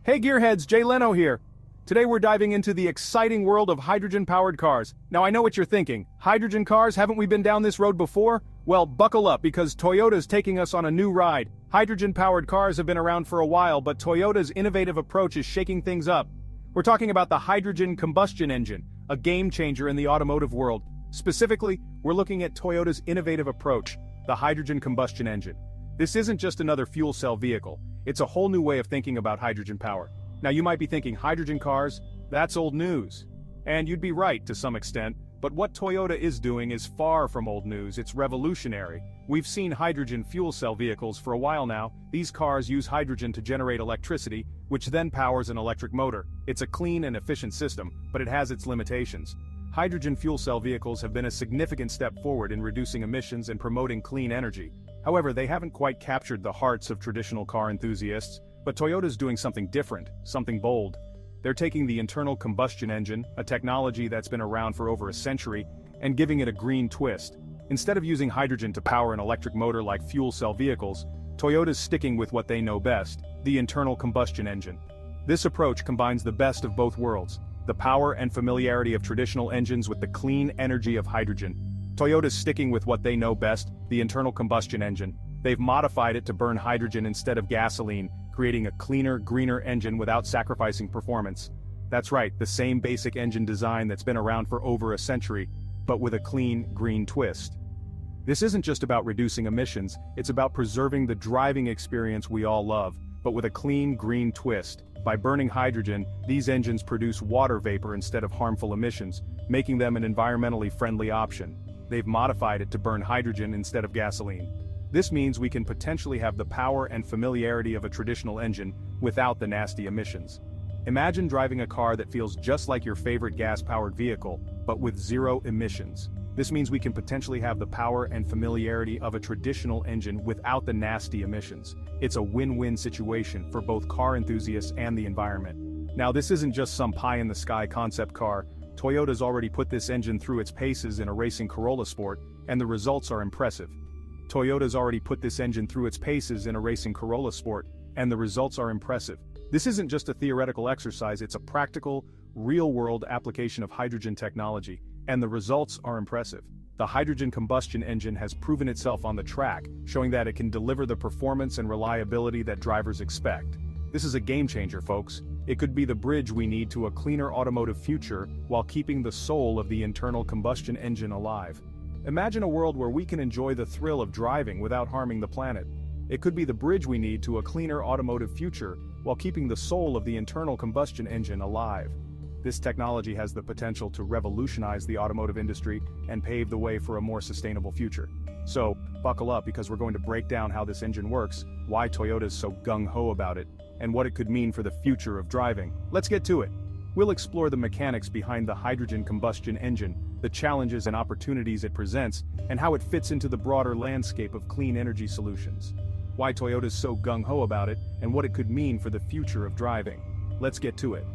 Hey gearheads, Jay Leno here. Today we're diving into the exciting world of hydrogen-powered cars. Now I know what you're thinking, hydrogen cars, haven't we been down this road before? Well, buckle up because Toyota's taking us on a new ride. Hydrogen-powered cars have been around for a while, but Toyota's innovative approach is shaking things up. We're talking about the hydrogen combustion engine, a game changer in the automotive world. Specifically, we're looking at Toyota's innovative approach, the hydrogen combustion engine. This isn't just another fuel cell vehicle. It's a whole new way of thinking about hydrogen power. Now you might be thinking hydrogen cars, that's old news. And you'd be right to some extent, but what Toyota is doing is far from old news, it's revolutionary. We've seen hydrogen fuel cell vehicles for a while now. These cars use hydrogen to generate electricity, which then powers an electric motor. It's a clean and efficient system, but it has its limitations. Hydrogen fuel cell vehicles have been a significant step forward in reducing emissions and promoting clean energy. However, they haven't quite captured the hearts of traditional car enthusiasts, but Toyota's doing something different, something bold. They're taking the internal combustion engine, a technology that's been around for over a century, and giving it a green twist. Instead of using hydrogen to power an electric motor like fuel cell vehicles, Toyota's sticking with what they know best, the internal combustion engine. This approach combines the best of both worlds, the power and familiarity of traditional engines with the clean energy of hydrogen. Toyota's sticking with what they know best, the internal combustion engine. They've modified it to burn hydrogen instead of gasoline, creating a cleaner, greener engine without sacrificing performance. That's right, the same basic engine design that's been around for over a century, but with a clean, green twist. This isn't just about reducing emissions, it's about preserving the driving experience we all love, but with a clean, green twist. By burning hydrogen, these engines produce water vapor instead of harmful emissions, making them an environmentally friendly option. They've modified it to burn hydrogen instead of gasoline. This means we can potentially have the power and familiarity of a traditional engine without the nasty emissions. Imagine driving a car that feels just like your favorite gas-powered vehicle, but with zero emissions. This means we can potentially have the power and familiarity of a traditional engine without the nasty emissions. It's a win-win situation for both car enthusiasts and the environment. Now this isn't just some pie-in-the-sky concept car. Toyota's already put this engine through its paces in a racing Corolla Sport, and the results are impressive. Toyota's already put this engine through its paces in a racing Corolla Sport, and the results are impressive. This isn't just a theoretical exercise, it's a practical, real-world application of hydrogen technology, and the results are impressive. The hydrogen combustion engine has proven itself on the track, showing that it can deliver the performance and reliability that drivers expect. This is a game-changer, folks. It could be the bridge we need to a cleaner automotive future while keeping the soul of the internal combustion engine alive. Imagine a world where we can enjoy the thrill of driving without harming the planet. It could be the bridge we need to a cleaner automotive future while keeping the soul of the internal combustion engine alive. This technology has the potential to revolutionize the automotive industry and pave the way for a more sustainable future. So, buckle up because we're going to break down how this engine works, why Toyota is so gung-ho about it, and what it could mean for the future of driving. Let's get to it. We'll explore the mechanics behind the hydrogen combustion engine, the challenges and opportunities it presents, and how it fits into the broader landscape of clean energy solutions. Why Toyota's so gung-ho about it, and what it could mean for the future of driving. Let's get to it.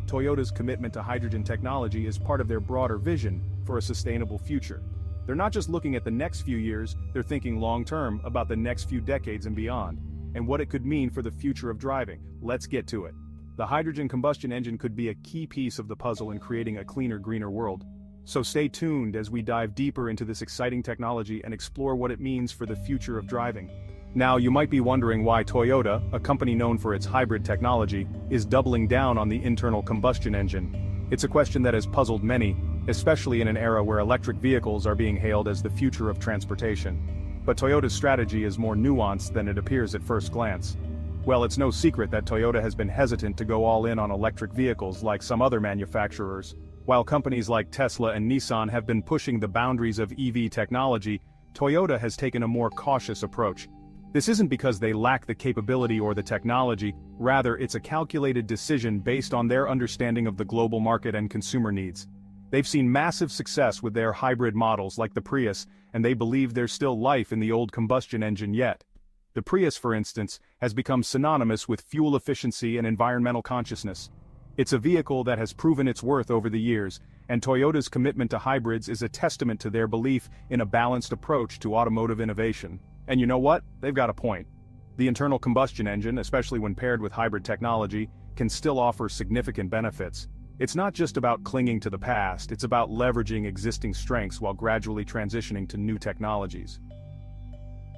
Toyota's commitment to hydrogen technology is part of their broader vision for a sustainable future. They're not just looking at the next few years, they're thinking long-term about the next few decades and beyond, and what it could mean for the future of driving. Let's get to it. The hydrogen combustion engine could be a key piece of the puzzle in creating a cleaner, greener world. So stay tuned as we dive deeper into this exciting technology and explore what it means for the future of driving. Now, you might be wondering why Toyota, a company known for its hybrid technology, is doubling down on the internal combustion engine. It's a question that has puzzled many, especially in an era where electric vehicles are being hailed as the future of transportation. But Toyota's strategy is more nuanced than it appears at first glance. Well, it's no secret that Toyota has been hesitant to go all in on electric vehicles like some other manufacturers. While companies like Tesla and Nissan have been pushing the boundaries of EV technology, Toyota has taken a more cautious approach. This isn't because they lack the capability or the technology, rather it's a calculated decision based on their understanding of the global market and consumer needs. They've seen massive success with their hybrid models like the Prius, and they believe there's still life in the old combustion engine yet. The Prius, for instance, has become synonymous with fuel efficiency and environmental consciousness. It's a vehicle that has proven its worth over the years, and Toyota's commitment to hybrids is a testament to their belief in a balanced approach to automotive innovation. And you know what? They've got a point. The internal combustion engine, especially when paired with hybrid technology, can still offer significant benefits. It's not just about clinging to the past, it's about leveraging existing strengths while gradually transitioning to new technologies.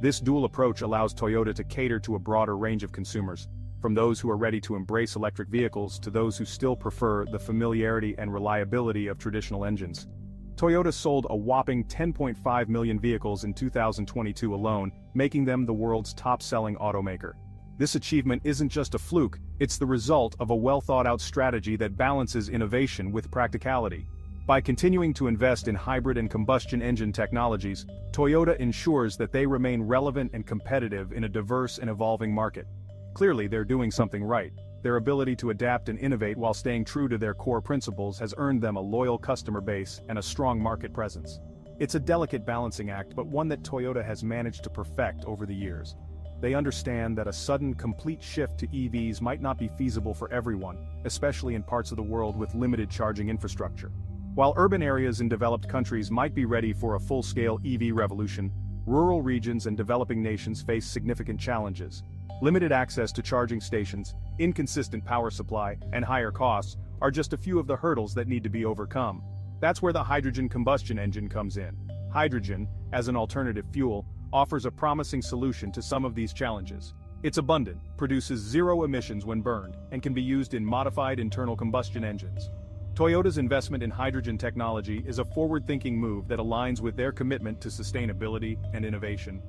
This dual approach allows Toyota to cater to a broader range of consumers, from those who are ready to embrace electric vehicles to those who still prefer the familiarity and reliability of traditional engines. Toyota sold a whopping 10.5 million vehicles in 2022 alone, making them the world's top-selling automaker. This achievement isn't just a fluke, it's the result of a well-thought-out strategy that balances innovation with practicality. By continuing to invest in hybrid and combustion engine technologies, Toyota ensures that they remain relevant and competitive in a diverse and evolving market. Clearly, they're doing something right. Their ability to adapt and innovate while staying true to their core principles has earned them a loyal customer base and a strong market presence. It's a delicate balancing act, but one that Toyota has managed to perfect over the years. They understand that a sudden, complete shift to EVs might not be feasible for everyone, especially in parts of the world with limited charging infrastructure. While urban areas in developed countries might be ready for a full-scale EV revolution, rural regions and developing nations face significant challenges. Limited access to charging stations, inconsistent power supply, and higher costs are just a few of the hurdles that need to be overcome. That's where the hydrogen combustion engine comes in. Hydrogen, as an alternative fuel, offers a promising solution to some of these challenges. It's abundant, produces zero emissions when burned, and can be used in modified internal combustion engines. Toyota's investment in hydrogen technology is a forward-thinking move that aligns with their commitment to sustainability and innovation.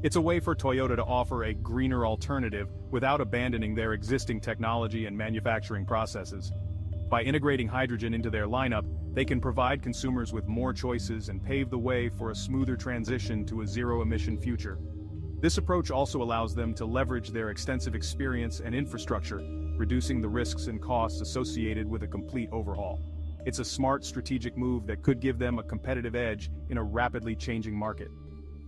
It's a way for Toyota to offer a greener alternative without abandoning their existing technology and manufacturing processes. By integrating hydrogen into their lineup, they can provide consumers with more choices and pave the way for a smoother transition to a zero-emission future. This approach also allows them to leverage their extensive experience and infrastructure, reducing the risks and costs associated with a complete overhaul. It's a smart, strategic move that could give them a competitive edge in a rapidly changing market.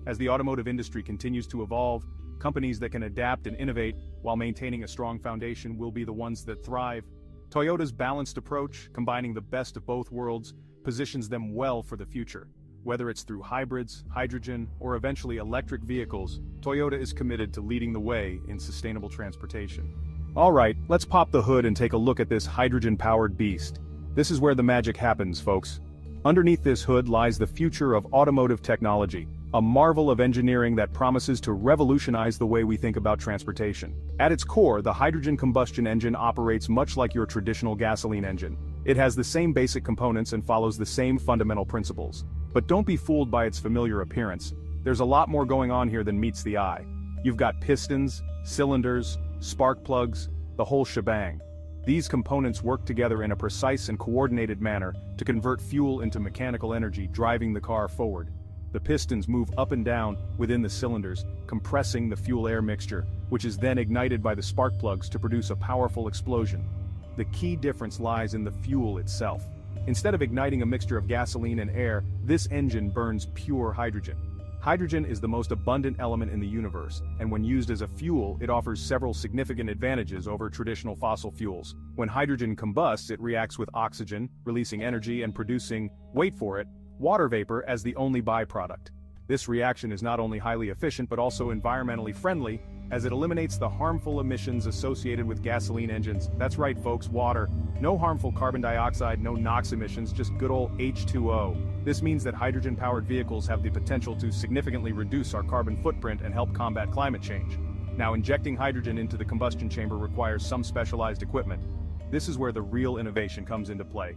As the automotive industry continues to evolve, companies that can adapt and innovate while maintaining a strong foundation will be the ones that thrive. Toyota's balanced approach, combining the best of both worlds, positions them well for the future. Whether it's through hybrids, hydrogen, or eventually electric vehicles, Toyota is committed to leading the way in sustainable transportation. Alright, let's pop the hood and take a look at this hydrogen-powered beast. This is where the magic happens, folks. Underneath this hood lies the future of automotive technology, a marvel of engineering that promises to revolutionize the way we think about transportation. At its core, the hydrogen combustion engine operates much like your traditional gasoline engine. It has the same basic components and follows the same fundamental principles. But don't be fooled by its familiar appearance. There's a lot more going on here than meets the eye. You've got pistons, cylinders, spark plugs, the whole shebang. These components work together in a precise and coordinated manner to convert fuel into mechanical energy, driving the car forward. The pistons move up and down within the cylinders, compressing the fuel-air mixture, which is then ignited by the spark plugs to produce a powerful explosion. The key difference lies in the fuel itself. Instead of igniting a mixture of gasoline and air, this engine burns pure hydrogen. Hydrogen is the most abundant element in the universe, and when used as a fuel, it offers several significant advantages over traditional fossil fuels. When hydrogen combusts, it reacts with oxygen, releasing energy and producing, wait for it, water vapor as the only byproduct. This reaction is not only highly efficient but also environmentally friendly, as it eliminates the harmful emissions associated with gasoline engines. That's right, folks, water. No harmful carbon dioxide, no NOx emissions, just good old H2O. This means that hydrogen-powered vehicles have the potential to significantly reduce our carbon footprint and help combat climate change. Now, injecting hydrogen into the combustion chamber requires some specialized equipment. This is where the real innovation comes into play.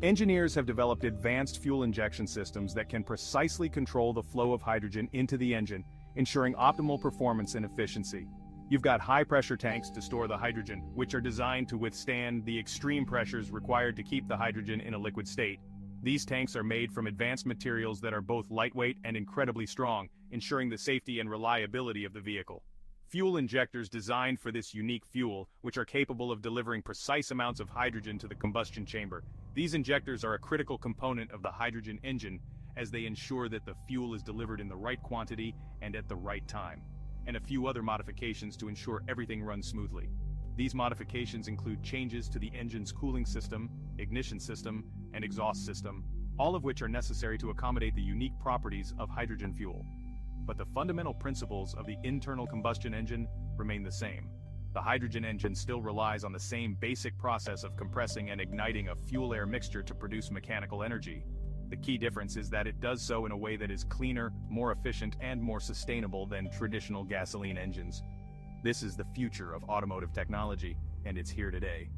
Engineers have developed advanced fuel injection systems that can precisely control the flow of hydrogen into the engine, ensuring optimal performance and efficiency. You've got high-pressure tanks to store the hydrogen, which are designed to withstand the extreme pressures required to keep the hydrogen in a liquid state. These tanks are made from advanced materials that are both lightweight and incredibly strong, ensuring the safety and reliability of the vehicle. Fuel injectors designed for this unique fuel, which are capable of delivering precise amounts of hydrogen to the combustion chamber. These injectors are a critical component of the hydrogen engine, as they ensure that the fuel is delivered in the right quantity and at the right time, and a few other modifications to ensure everything runs smoothly. These modifications include changes to the engine's cooling system, ignition system, and exhaust system, all of which are necessary to accommodate the unique properties of hydrogen fuel. But the fundamental principles of the internal combustion engine remain the same. The hydrogen engine still relies on the same basic process of compressing and igniting a fuel-air mixture to produce mechanical energy. The key difference is that it does so in a way that is cleaner, more efficient, and more sustainable than traditional gasoline engines. This is the future of automotive technology, and it's here today.